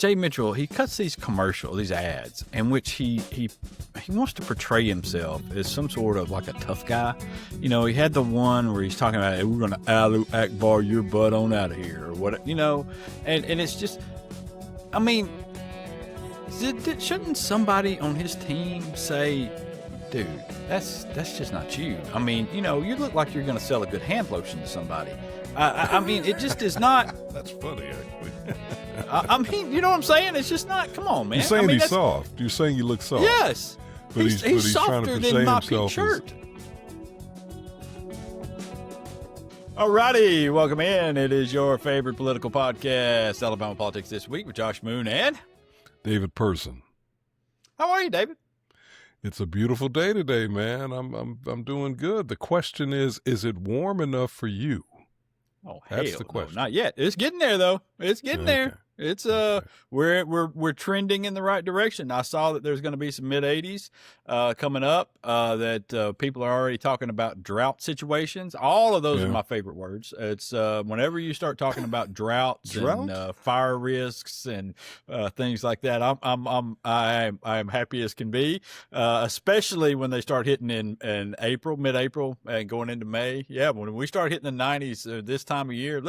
Jay Mitchell, he cuts these these ads, in which he wants to portray himself as some sort of like a tough guy. You know, he had the one where he's talking about, hey, we're going to Alu Akbar your butt on out of here, or what, you know, and it's just, I mean, shouldn't somebody on his team say, dude, that's just not you. I mean, you know, you look like you're going to sell a good hand lotion to somebody. I mean, it just is not. That's funny, actually. I mean, you know what I'm saying? It's just not. Come on, man. You're saying he's soft. You're saying you look soft. Yes, but he's trying to softer portray than my himself pink shirt. Alrighty, welcome in. It is your favorite political podcast, Alabama Politics This Week, with Josh Moon and David Person. How are you, David? It's a beautiful day today, man. I'm doing good. The question is it warm enough for you? Oh, that's hell the question. No, not yet. It's getting there, though. It's getting there. It's we're trending in the right direction. I saw that there's going to be some mid-80s coming up. That people are already talking about drought situations. All of those are my favorite words. It's whenever you start talking about droughts and fire risks and things like that. I'm happy as can be. Especially when they start hitting in April, mid-April, and going into May. Yeah, when we start hitting the 90s this time of year,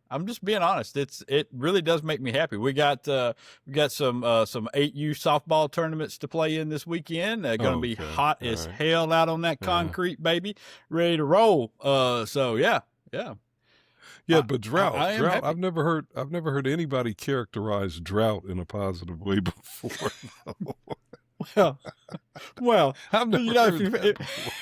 I'm just being honest. It really does make me happy. We got some 8U softball tournaments to play in this weekend. They're going to be hot as hell out on that concrete, baby, ready to roll. Yeah. But drought. I've never heard anybody characterize drought in a positive way before. well, I've never heard that before.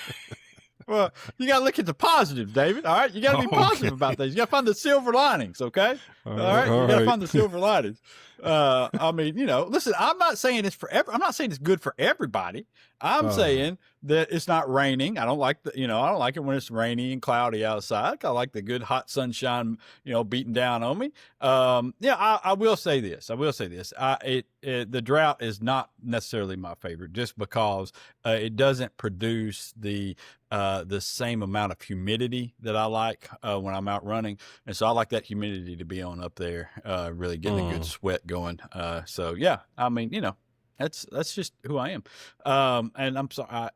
Well, you got to look at the positive, David. All right, you got to be positive about things. You got to find the silver linings, okay? All right, you got to find the silver linings. I mean, you know, listen. I'm not saying it's I'm not saying it's good for everybody. I'm saying that it's not raining. I don't like I don't like it when it's rainy and cloudy outside. I like the good hot sunshine, beating down on me. I will say this. The drought is not necessarily my favorite, just because it doesn't produce the same amount of humidity that I like when I'm out running, and so I like that humidity to be on up there, really getting a good sweat going. I mean, that's just who I am, and I'm sorry.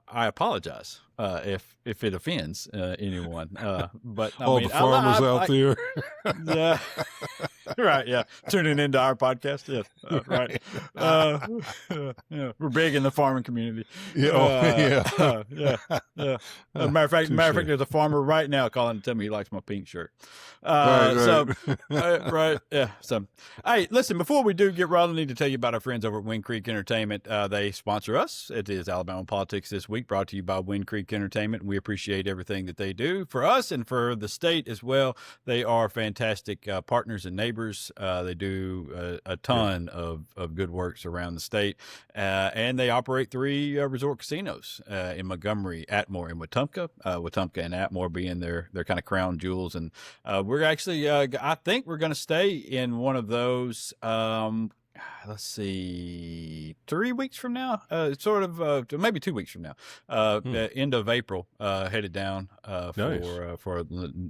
I apologize if it offends anyone. But I mean, the farmers out there. Yeah. Right. Yeah. Tuning into our podcast. Yes. Right. Yeah. We're big in the farming community. Yeah. Yeah. As a matter of fact, there's a farmer right now calling to tell me he likes my pink shirt. Right. Right. Yeah. So, hey, listen, before we do get rolling, I need to tell you about our friends over at Wind Creek Entertainment. They sponsor us. It is Alabama Politics This Week, brought to you by Wind Creek Entertainment. We appreciate everything that they do for us and for the state as well. They are fantastic partners and neighbors. They do a ton of good works around the state, and they operate 3 resort casinos in Montgomery, Atmore, and Wetumpka. Wetumpka and Atmore being their kind of crown jewels. And we're actually, I think we're going to stay in one of those. Let's see, 3 weeks from now, maybe 2 weeks from now, end of April, headed down for a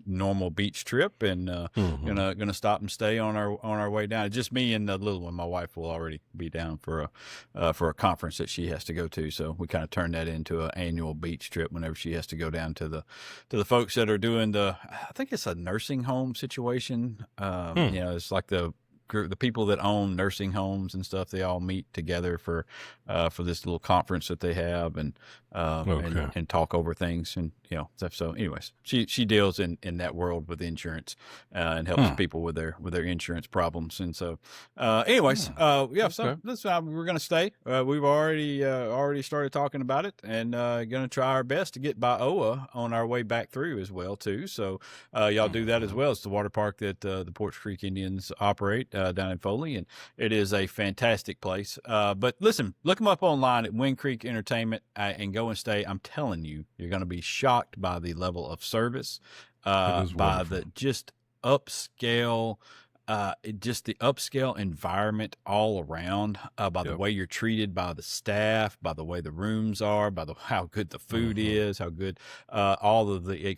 normal beach trip, and gonna stop and stay on our way down. It's just me and the little one. My wife will already be down for a conference that she has to go to, so we kind of turn that into an annual beach trip whenever she has to go down to the folks that are doing I think it's a nursing home situation. It's like the people that own nursing homes and stuff, they all meet together for this little conference that they have, and talk over things and stuff. So anyways, she deals in that world with insurance and helps people with their insurance problems. And so so that's how we're going to stay. We've already started talking about it, and going to try our best to get by OA on our way back through as well too. So y'all do that as well. It's the water park that the Porch Creek Indians operate down in Foley, and it is a fantastic place. But listen, look them up online at Wind Creek Entertainment and go and stay. I'm telling you, you're going to be shocked by the level of service, by the just upscale just the upscale environment all around, by the way you're treated by the staff, by the way the rooms are, by how good the food is, how good all of the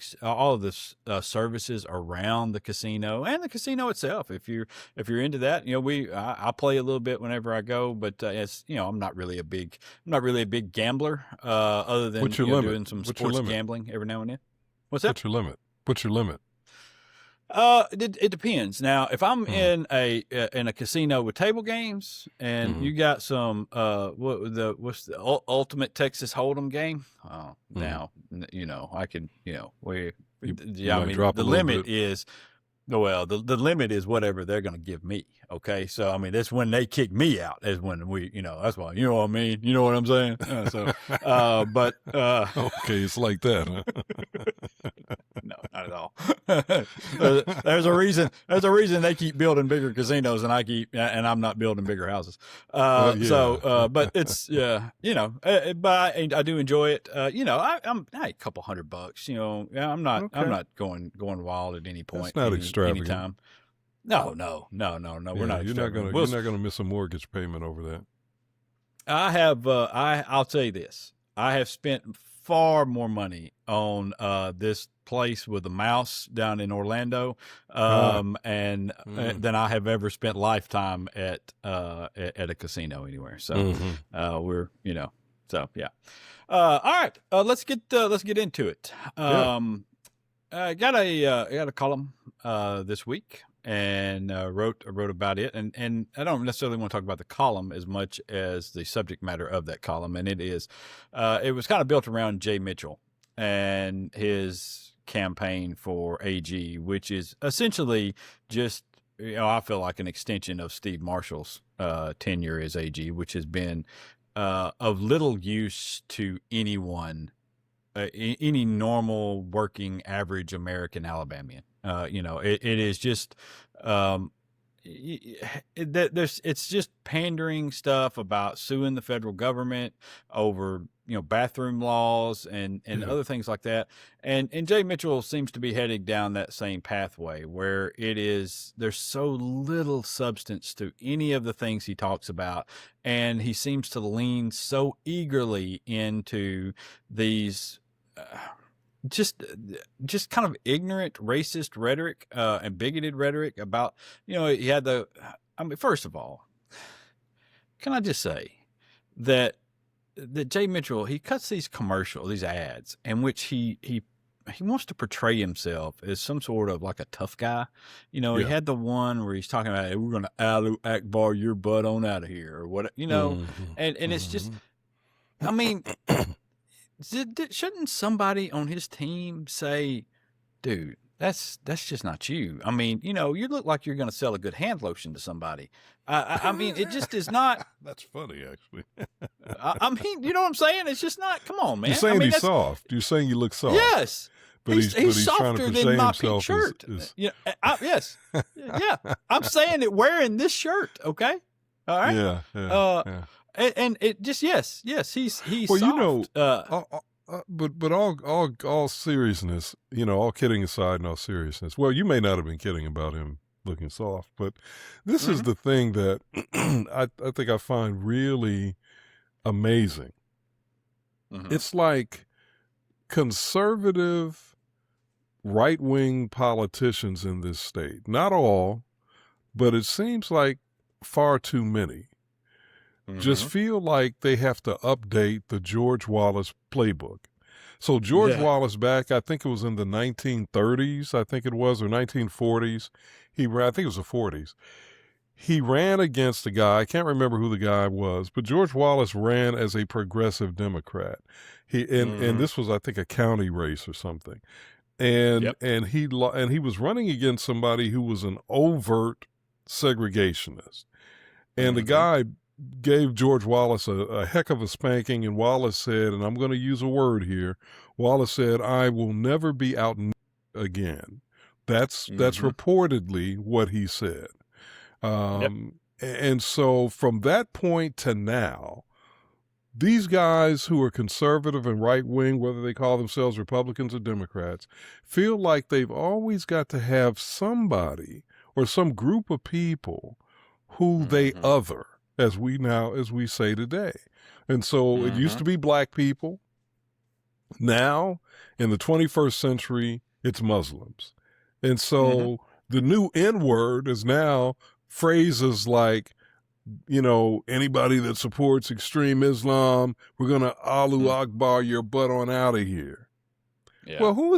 services around the casino and the casino itself. If you're into that, I play a little bit whenever I go, but I'm not really a big gambler, other than doing some sports gambling every now and then. What's that? What's your limit? It depends. Now, if I'm in a casino with table games, and you got some what's the ultimate Texas Hold'em game? Now I can the limit is. Well, the limit is whatever they're going to give me. Okay. So, I mean, that's when they kick me out, is when that's why, you know what I mean? You know what I'm saying? Okay. It's like that, huh? No, not at all. There's a reason they keep building bigger casinos and I'm not building bigger houses. But it's, but I do enjoy it. I'm a couple $100, I'm not going wild at any point. That's not extravagant. Anytime. No. We're not. You're not gonna miss a mortgage payment over that. I have. I'll tell you this. I have spent far more money on this place with a mouse down in Orlando, than I have ever spent lifetime at a casino anywhere. So we're So yeah. All right. Let's get into it. I got a column this week, and wrote about it, and I don't necessarily want to talk about the column as much as the subject matter of that column, and it was kind of built around Jay Mitchell and his campaign for AG, which is essentially just, I feel like an extension of Steve Marshall's tenure as AG, which has been of little use to anyone. Any normal working average American Alabamian, it is just, it's just pandering stuff about suing the federal government over, bathroom laws and other things like that. And Jay Mitchell seems to be heading down that same pathway where there's so little substance to any of the things he talks about. And he seems to lean so eagerly into these, just kind of ignorant, racist rhetoric, and bigoted rhetoric about, he had first of all, can I just say that Jay Mitchell, he cuts these ads in which he wants to portray himself as some sort of like a tough guy. He had the one where he's talking about, hey, we're going to Alu Akbar your butt on out of here, or what, and it's just, I mean, shouldn't somebody on his team say, dude, that's just not you? I mean, you look like you're going to sell a good hand lotion to somebody. I mean, it just is not. That's funny, actually. I mean, you know what I'm saying? It's just not. Come on, man. You're saying he's soft. You're saying you look soft. Yes. But he's softer than my pink shirt. Yes. Yeah. I'm saying it wearing this shirt. Okay. All right. Yeah. And it just, yes, he's well, soft. But all seriousness, all kidding aside and all seriousness. Well, you may not have been kidding about him looking soft, but this is the thing that I think I find really amazing. It's like conservative right-wing politicians in this state, not all, but it seems like far too many, just feel like they have to update the George Wallace playbook. So George Wallace back, I think it was in the 1930s, or 1940s. I think it was the 40s. He ran against a guy, I can't remember who the guy was, but George Wallace ran as a progressive Democrat. And this was, I think, a county race or something. And he was running against somebody who was an overt segregationist. And the guy gave George Wallace a heck of a spanking, and Wallace said, and I'm going to use a word here, Wallace said, I will never be out again. That's reportedly what he said. And so from that point to now, these guys who are conservative and right-wing, whether they call themselves Republicans or Democrats, feel like they've always got to have somebody or some group of people who they other, as we say today. And so it used to be black people. Now, in the 21st century, it's Muslims. And so the new N-word is now phrases like, anybody that supports extreme Islam, we're going to Allahu Akbar your butt on out of here. Yeah. Well, who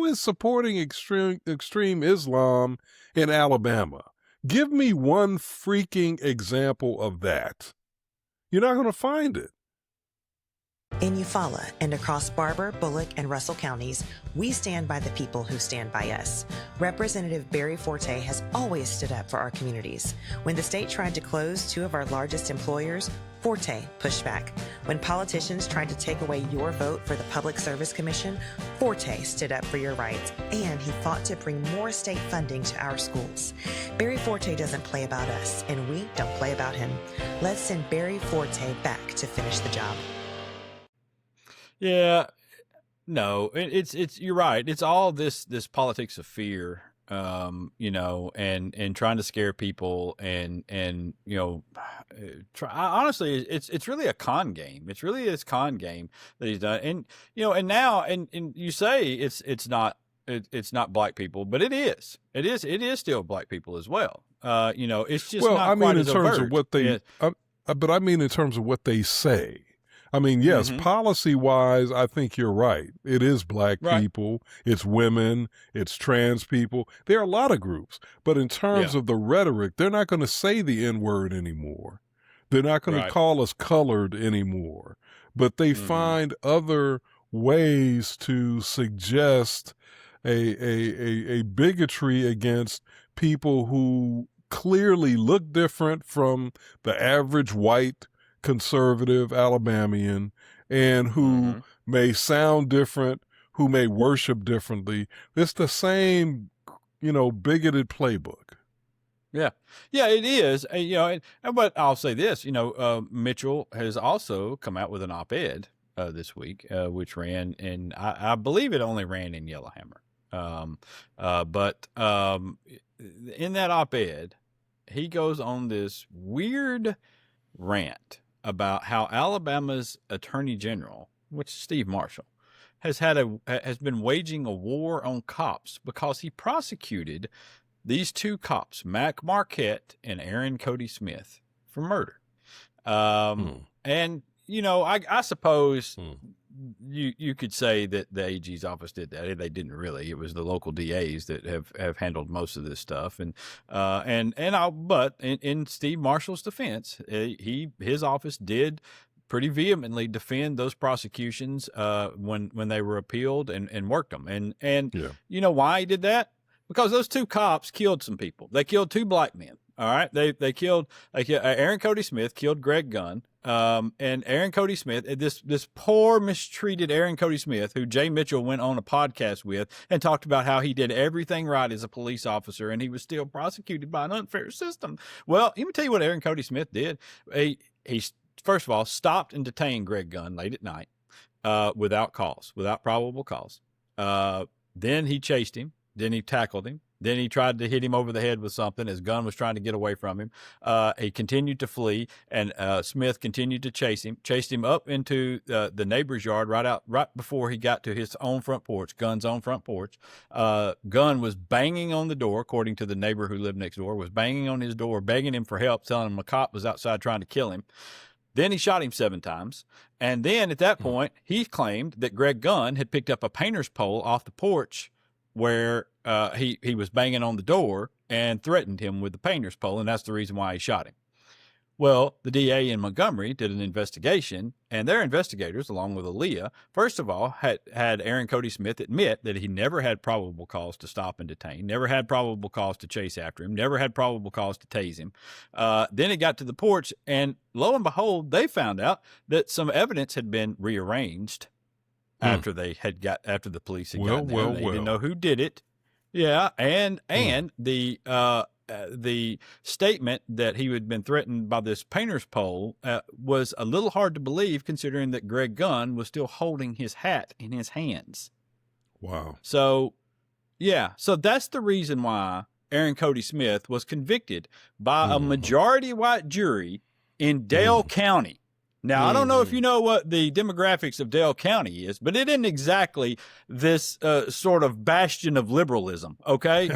is supporting extreme Islam in Alabama? Give me one freaking example of that. You're not going to find it. In Eufaula and across Barber, Bullock, and Russell counties, we stand by the people who stand by us. Representative Barry Forte has always stood up for our communities. When the state tried to close two of our largest employers, Forte pushed back. When politicians tried to take away your vote for the Public Service Commission, Forte stood up for your rights, and he fought to bring more state funding to our schools. Barry Forte doesn't play about us, and we don't play about him. Let's send Barry Forte back to finish the job. Yeah, no, it's you're right. It's all this politics of fear, and trying to scare people and honestly, it's really a con game. It's really this con game that he's done. And, and now, and you say it's not black people, but it is still black people as well. It's just not quite as overt. But I mean, in terms of what they say. I mean, yes, policy-wise, I think you're right. It is black people, it's women, it's trans people. There are a lot of groups. But in terms of the rhetoric, they're not going to say the N-word anymore. They're not going to call us colored anymore. But they find other ways to suggest a bigotry against people who clearly look different from the average white conservative Alabamian, and who may sound different, who may worship differently. It's the same, bigoted playbook. Yeah, it is. But I'll say this, Mitchell has also come out with an op-ed this week, which ran in, I believe it only ran in Yellowhammer. But in that op-ed, he goes on this weird rant about how Alabama's Attorney General, which is Steve Marshall, has been waging a war on cops because he prosecuted these two cops, Mac Marquette and Aaron Cody Smith, for murder. And I suppose you could say that the AG's office did that. They didn't really. It was the local DAs that have handled most of this stuff. But in Steve Marshall's defense, his office did pretty vehemently defend those prosecutions when they were appealed and worked them. And you know why he did that? Because those two cops killed some people. They killed two black men. All right. They killed Aaron Cody Smith killed Greg Gunn. And Aaron Cody Smith, this poor mistreated Aaron Cody Smith, who Jay Mitchell went on a podcast with and talked about how he did everything right as a police officer and he was still prosecuted by an unfair system. Well, let me tell you what Aaron Cody Smith did. He first of all stopped and detained Greg Gunn late at night, without probable cause. Then he chased him. Then he tackled him. Then he tried to hit him over the head with something as Gunn was trying to get away from him. He continued to flee, and Smith continued to chased him up into the neighbor's yard right before he got to his own front porch, Gunn's own front porch. Gunn was banging on the door, according to the neighbor who lived next door, was banging on his door, begging him for help, telling him a cop was outside trying to kill him. Then he shot him 7 times. And then at that point, he claimed that Greg Gunn had picked up a painter's pole off the porch where he was banging on the door and threatened him with the painter's pole, and that's the reason why he shot him. Well, the DA in Montgomery did an investigation, and their investigators, along with Aaliyah, first of all, had Aaron Cody Smith admit that he never had probable cause to stop and detain, never had probable cause to chase after him, never had probable cause to tase him. Then it got to the porch, and lo and behold, they found out that some evidence had been rearranged after the police had gotten there. They didn't know who did it. Yeah, and the statement that he had been threatened by this painter's pole was a little hard to believe, considering that Greg Gunn was still holding his hat in his hands. Wow. So that's the reason why Aaron Cody Smith was convicted by a majority white jury in Dale County. Now, I don't know if you know what the demographics of Dale County is, but it isn't exactly this sort of bastion of liberalism, okay?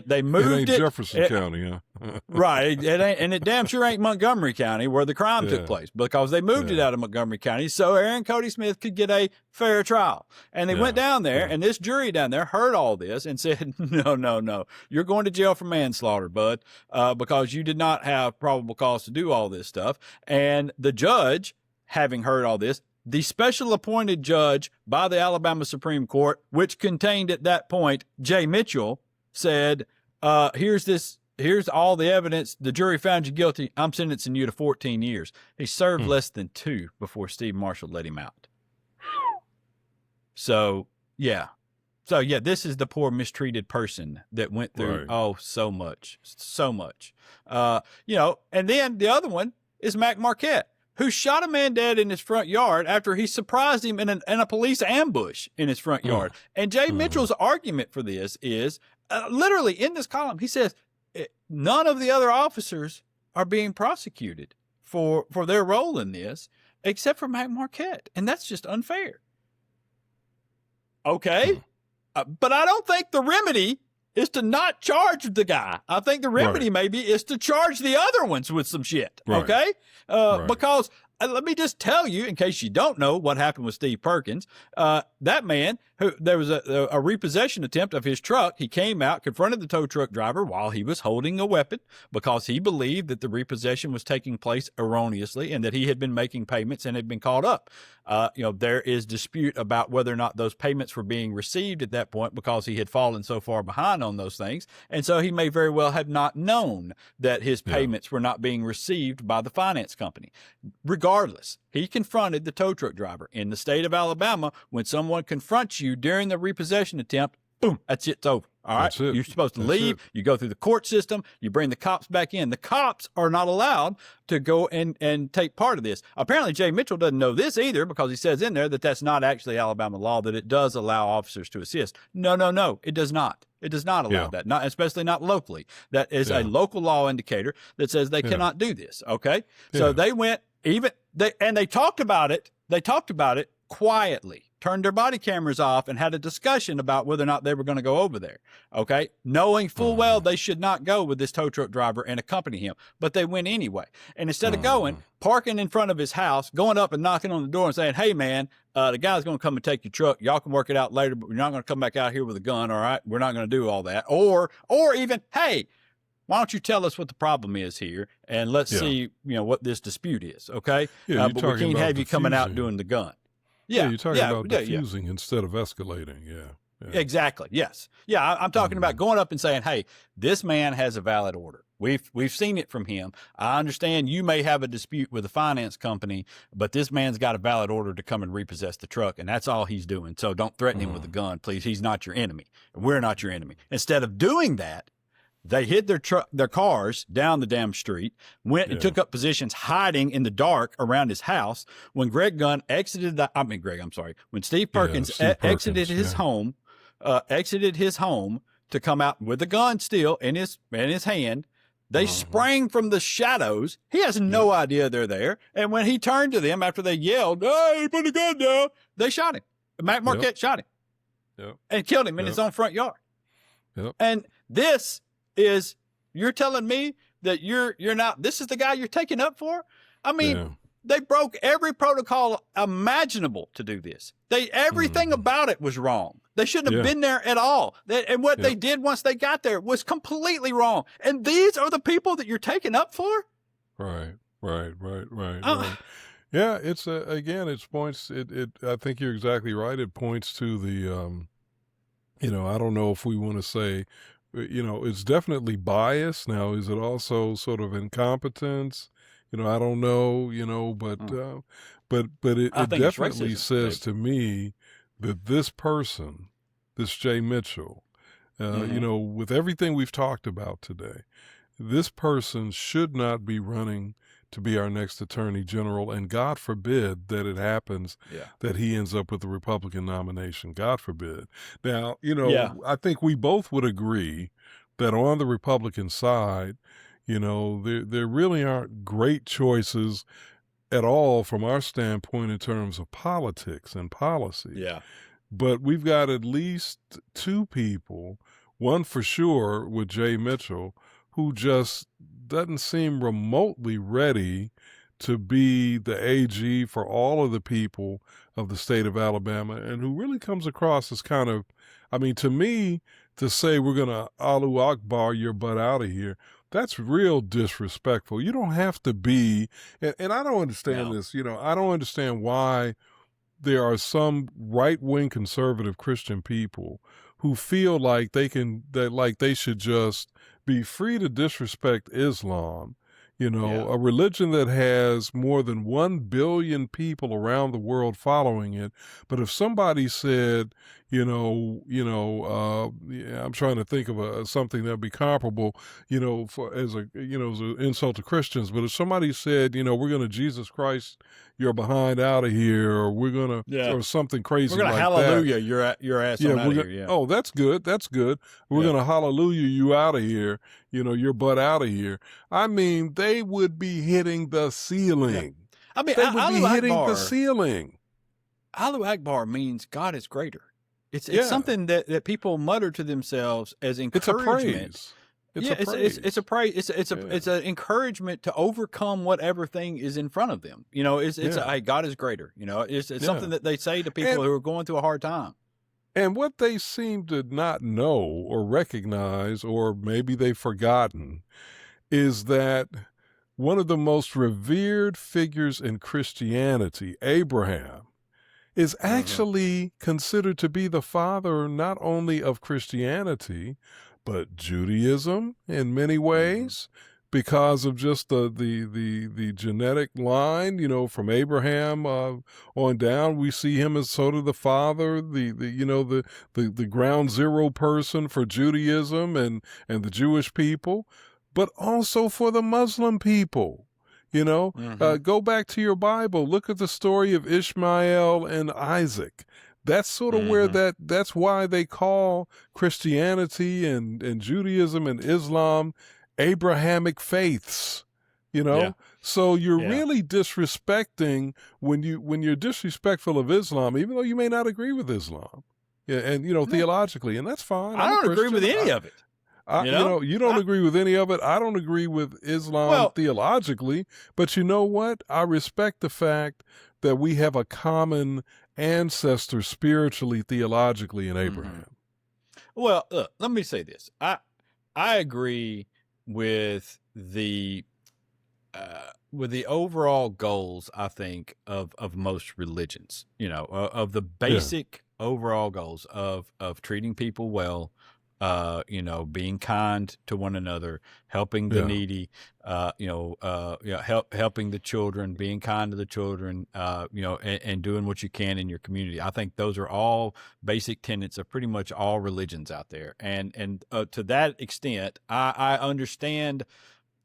They moved it ain't Jefferson County, huh? Right. It ain't, and it damn sure ain't Montgomery County where the crime took place, because they moved it out of Montgomery County so Aaron Cody Smith could get a fair trial. And they went down there, and this jury down there heard all this and said, no, you're going to jail for manslaughter, bud, because you did not have probable cause to do all this stuff. And the judge, having heard all this, the special appointed judge by the Alabama Supreme Court, which contained at that point Jay Mitchell, said, here's all the evidence. The jury found you guilty. I'm sentencing you to 14 years. He served less than 2 before Steve Marshall let him out. So, yeah. This is the poor mistreated person that went through, so much. And then the other one is Mac Marquette, who shot a man dead in his front yard after he surprised him in a police ambush in his front yard. And Jay Mitchell's argument for this is, literally in this column, he says, none of the other officers are being prosecuted for their role in this, except for Mac Marquette. And that's just unfair. Okay. But I don't think the remedy is to not charge the guy. I think the remedy maybe is to charge the other ones with some shit. Okay. Because let me just tell you, in case you don't know what happened with Steve Perkins, that man, there was a repossession attempt of his truck. He came out, confronted the tow truck driver while he was holding a weapon because he believed that the repossession was taking place erroneously and that he had been making payments and had been caught up. There is dispute about whether or not those payments were being received at that point because he had fallen so far behind on those things. And so he may very well have not known that his payments were not being received by the finance company. Regardless, he confronted the tow truck driver. In the state of Alabama, when someone confronts you during the repossession attempt, boom, that's it, it's over. All right. You're supposed to leave. You go through the court system. You bring the cops back in. The cops are not allowed to go and take part of this. Apparently, Jay Mitchell doesn't know this either because he says in there that that's not actually Alabama law, that it does allow officers to assist. No, it does not. It does not allow that, not especially not locally. That is a local law indicator that says they cannot do this. Okay. So they went they talked about it. They talked about it quietly, turned their body cameras off and had a discussion about whether or not they were going to go over there. Okay. Knowing full well they should not go with this tow truck driver and accompany him, but they went anyway. And instead of going, parking in front of his house, going up and knocking on the door and saying, hey man, the guy's going to come and take your truck. Y'all can work it out later, but we're not going to come back out here with a gun. All right. We're not going to do all that. Or even, hey, why don't you tell us what the problem is here and let's see, what this dispute is. Okay. But we can't have you coming out doing the gun. You're talking about diffusing instead of escalating. Exactly. Yes. Yeah. I'm talking about going up and saying, hey, this man has a valid order. We've seen it from him. I understand you may have a dispute with the finance company, but this man's got a valid order to come and repossess the truck, and that's all he's doing. So don't threaten him with a gun, please. He's not your enemy. We're not your enemy. Instead of doing that, they hid their cars down the damn street, went and took up positions hiding in the dark around his house. When when Steve Perkins exited his home, to come out with a gun still in his hand, they sprang from the shadows. He has no idea they're there. And when he turned to them after they yelled, hey, put the gun down, they shot him. Mac Marquette shot him and killed him in his own front yard. And this is, you're telling me that you're not, this is the guy you're taking up for? I mean, they broke every protocol imaginable to do this. Everything about it was wrong. They shouldn't have been there at all. And what they did once they got there was completely wrong. And these are the people that you're taking up for? Right. Yeah, it's again, it points. I think you're exactly right. It points to the, I don't know if we want to say, it's definitely bias. Now, is it also sort of incompetence? I don't know. But it definitely says to me that this person, this Jay Mitchell, with everything we've talked about today, this person should not be running to be our next attorney general. And God forbid that it happens that he ends up with the Republican nomination. God forbid. Now, I think we both would agree that on the Republican side, there really aren't great choices at all from our standpoint in terms of politics and policy. Yeah. But we've got at least two people, one for sure with Jay Mitchell, who just doesn't seem remotely ready to be the AG for all of the people of the state of Alabama, and who really comes across as kind of, to me, to say we're going to Allahu Akbar your butt out of here, that's real disrespectful. You don't have to be, and I don't understand this, I don't understand why there are some right-wing conservative Christian people who feel like they should just be free to disrespect Islam, a religion that has more than 1 billion people around the world following it. But if somebody said, I'm trying to think of something that'd be comparable, as an insult to Christians. But if somebody said, we're going to Jesus Christ your behind out of here, or we're going to, or something crazy we're like that. Hallelujah your ass on out of here. Yeah. Oh, that's good. That's good. We're going to hallelujah you out of here, your butt out of here. They would be hitting the ceiling. Yeah. They would be hitting the ceiling. Allahu Akbar means God is greater. It's something that people mutter to themselves as encouragement. It's a praise. It's an encouragement to overcome whatever thing is in front of them. Hey, God is greater. It's something that they say to people who are going through a hard time. And what they seem to not know or recognize, or maybe they've forgotten, is that one of the most revered figures in Christianity, Abraham, is actually considered to be the father not only of Christianity, but Judaism in many ways, because of just the genetic line, from Abraham on down. We see him as sort of the father, the ground zero person for Judaism and the Jewish people, but also for the Muslim people. Go back to your Bible. Look at the story of Ishmael and Isaac. That's sort of where that's why they call Christianity and Judaism and Islam Abrahamic faiths, So you're really disrespecting when you're disrespectful of Islam, even though you may not agree with Islam. Yeah, and theologically, and that's fine. I don't agree with any of it. You don't agree with any of it. I don't agree with Islam theologically, but you know what? I respect the fact that we have a common ancestor spiritually, theologically in Abraham. Well, look, let me say this. I agree with the overall goals, I think, of most religions, of the basic overall goals of treating people well, being kind to one another, helping the needy, helping the children, being kind to the children, and doing what you can in your community. I think those are all basic tenets of pretty much all religions out there. And to that extent, I understand,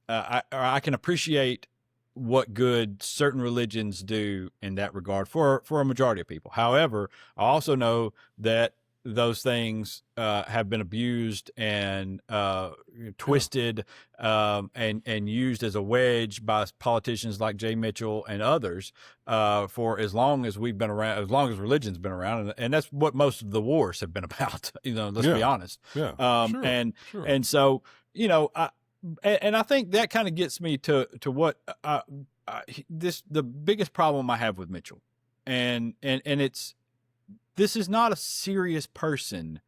I can appreciate what good certain religions do in that regard for a majority of people. However, I also know that those things have been abused and twisted and used as a wedge by politicians like Jay Mitchell and others for as long as we've been around, as long as religion's been around, and that's what most of the wars have been about. Let's be honest. And so I think that kind of gets me to what the biggest problem I have with Mitchell, and it's. This is not a serious person,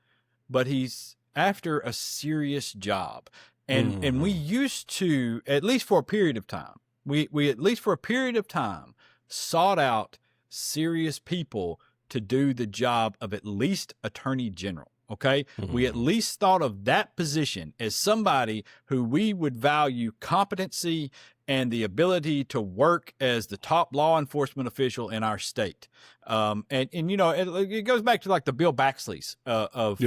but he's after a serious job. And we used to, at least for a period of time, we at least for a period of time sought out serious people to do the job of at least attorney general. Okay. We at least thought of that position as somebody who we would value competency and the ability to work as the top law enforcement official in our state. It goes back to like the Bill Baxleys of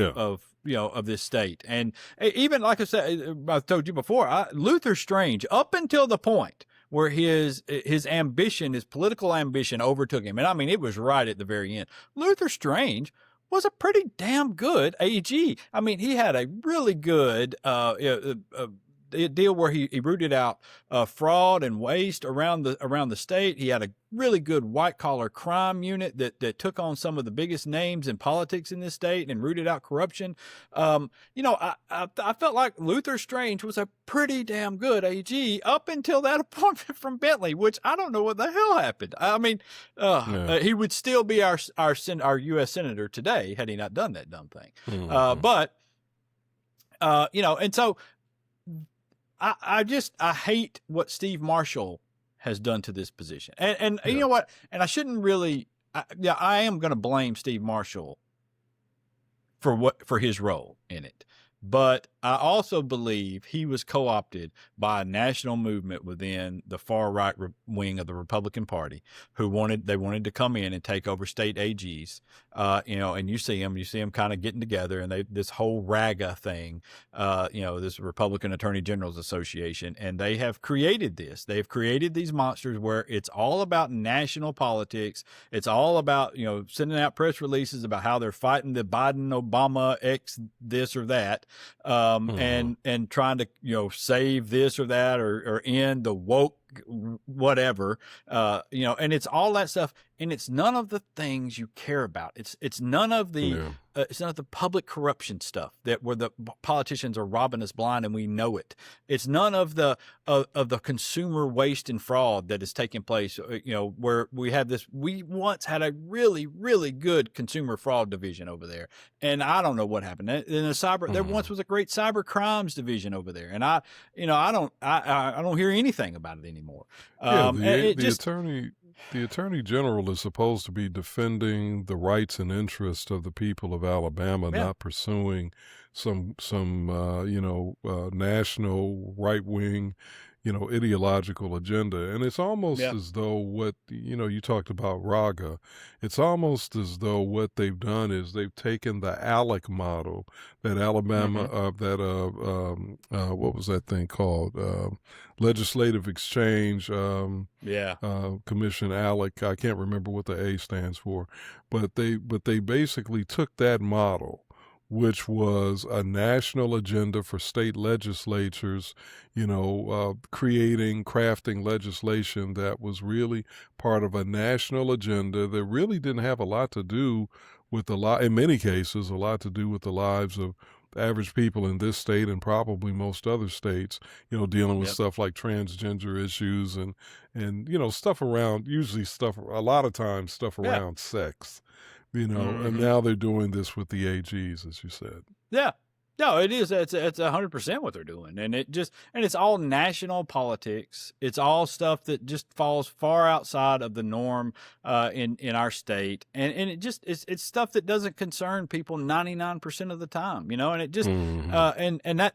this state. And even like I said, I told you before, Luther Strange, up until the point where his ambition, his political ambition overtook him. And it was right at the very end. Luther Strange was a pretty damn good AG. I mean, he had a really good deal where he rooted out fraud and waste around the state. He had a really good white collar crime unit that took on some of the biggest names in politics in this state and rooted out corruption. I felt like Luther Strange was a pretty damn good AG up until that appointment from Bentley, which I don't know what the hell happened. I mean, he would still be our U.S. senator today had he not done that dumb thing. And so I hate what Steve Marshall has done to this position. And you know what? And I shouldn't really, I am going to blame Steve Marshall for his role in it. But I also believe he was co-opted by a national movement within the far right wing of the Republican Party who wanted to come in and take over state AGs. And you see them kind of getting together, and this whole RAGA thing, this Republican Attorney General's Association, and they have created this. They've created these monsters where it's all about national politics. It's all about, sending out press releases about how they're fighting the Biden-Obama X this or that. And trying to, save this or that or end the woke whatever, and it's all that stuff. And it's none of the things you care about. It's none of the it's none of the public corruption stuff where the politicians are robbing us blind and we know it. It's none of the consumer waste and fraud that is taking place. Where we have this. We once had a really, really good consumer fraud division over there, and I don't know what happened. In the cyber, there once was a great cyber crimes division over there, and I don't hear anything about it anymore. The Attorney General is supposed to be defending the rights and interests of the people of Alabama, not pursuing some national right-wing, ideological agenda. And it's almost as though what, you talked about RAGA, it's almost as though what they've done is they've taken the ALEC model that Alabama, what was that thing called? Legislative Exchange Commission, ALEC. I can't remember what the A stands for, but they basically took that model, which was a national agenda for state legislatures, crafting legislation that was really part of a national agenda that really didn't have a lot to do with in many cases, a lot to do with the lives of average people in this state and probably most other states, dealing with stuff like transgender issues and stuff around, a lot of times stuff around sex. And now they're doing this with the AGs, as you said. Yeah. No, it is. It's 100% what they're doing. And it's all national politics. It's all stuff that just falls far outside of the norm, in our state. And it's stuff that doesn't concern people 99% of the time, and it just,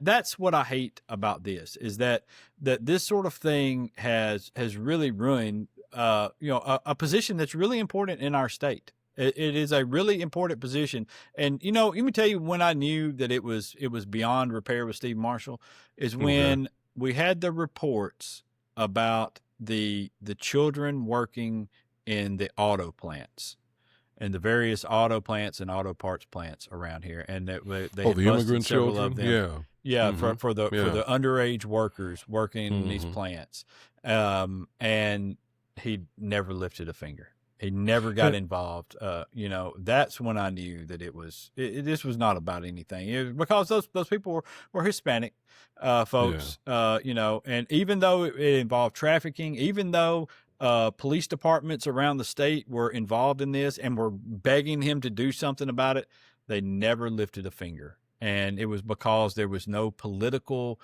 that's what I hate about this is that this sort of thing has really ruined, a position that's really important in our state. It is a really important position. And, let me tell you when I knew that it was beyond repair with Steve Marshall is when we had the reports about the children working in the auto plants and the various auto plants and auto parts plants around here. And that they had the immigrant children of them. For the underage workers working in these plants. And he never lifted a finger. He never got involved. That's when I knew that this was not about anything. It was because those people were Hispanic folks, and even though it involved trafficking, even though police departments around the state were involved in this and were begging him to do something about it, they never lifted a finger. And it was because there was no political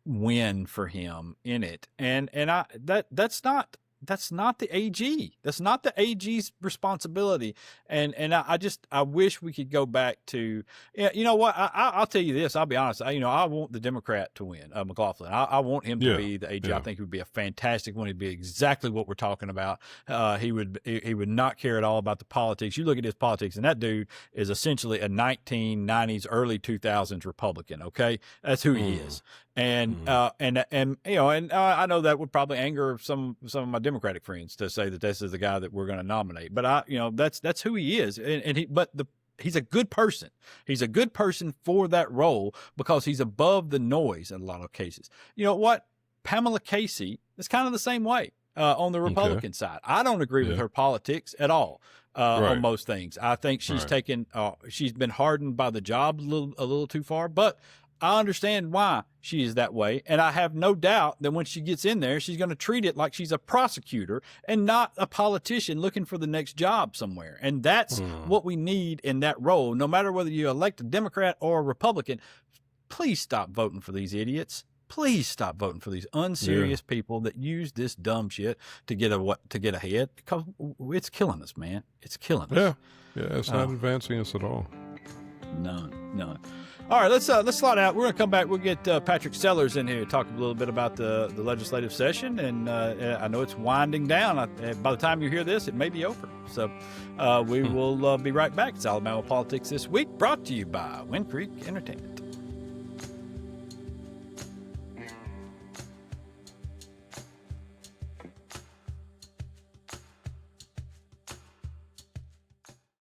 win for him in it. And that's not the AG. That's not the AG's responsibility. And I wish we could go back to, you know what? I'll tell you this. I'll be honest. I want the Democrat to win, McLaughlin. I want him to be the AG. Yeah. I think he would be a fantastic one. He'd be exactly what we're talking about. He would not care at all about the politics. You look at his politics, and that dude is essentially a 1990s, early 2000s Republican. Okay, that's who he is. And I know that would probably anger some of my Democratic friends to say that this is the guy that we're going to nominate, but that's who he is. But he's a good person. He's a good person for that role because he's above the noise in a lot of cases. You know what? Pamela Casey is kind of the same way on the Republican side. I don't agree with her politics at all on most things. I think she's she's been hardened by the job a little too far, but I understand why she is that way. And I have no doubt that when she gets in there, she's going to treat it like she's a prosecutor and not a politician looking for the next job somewhere. And that's what we need in that role. No matter whether you elect a Democrat or a Republican, please stop voting for these idiots. Please stop voting for these unserious people that use this dumb shit to get ahead, because it's killing us, man. It's killing us. Yeah, it's not advancing us at all. None. All right, let's slide out. We're going to come back. We'll get Patrick Sellers in here to talk a little bit about the legislative session. And I know it's winding down. By the time you hear this, it may be over. So we will be right back. It's Alabama Politics This Week, brought to you by Wind Creek Entertainment.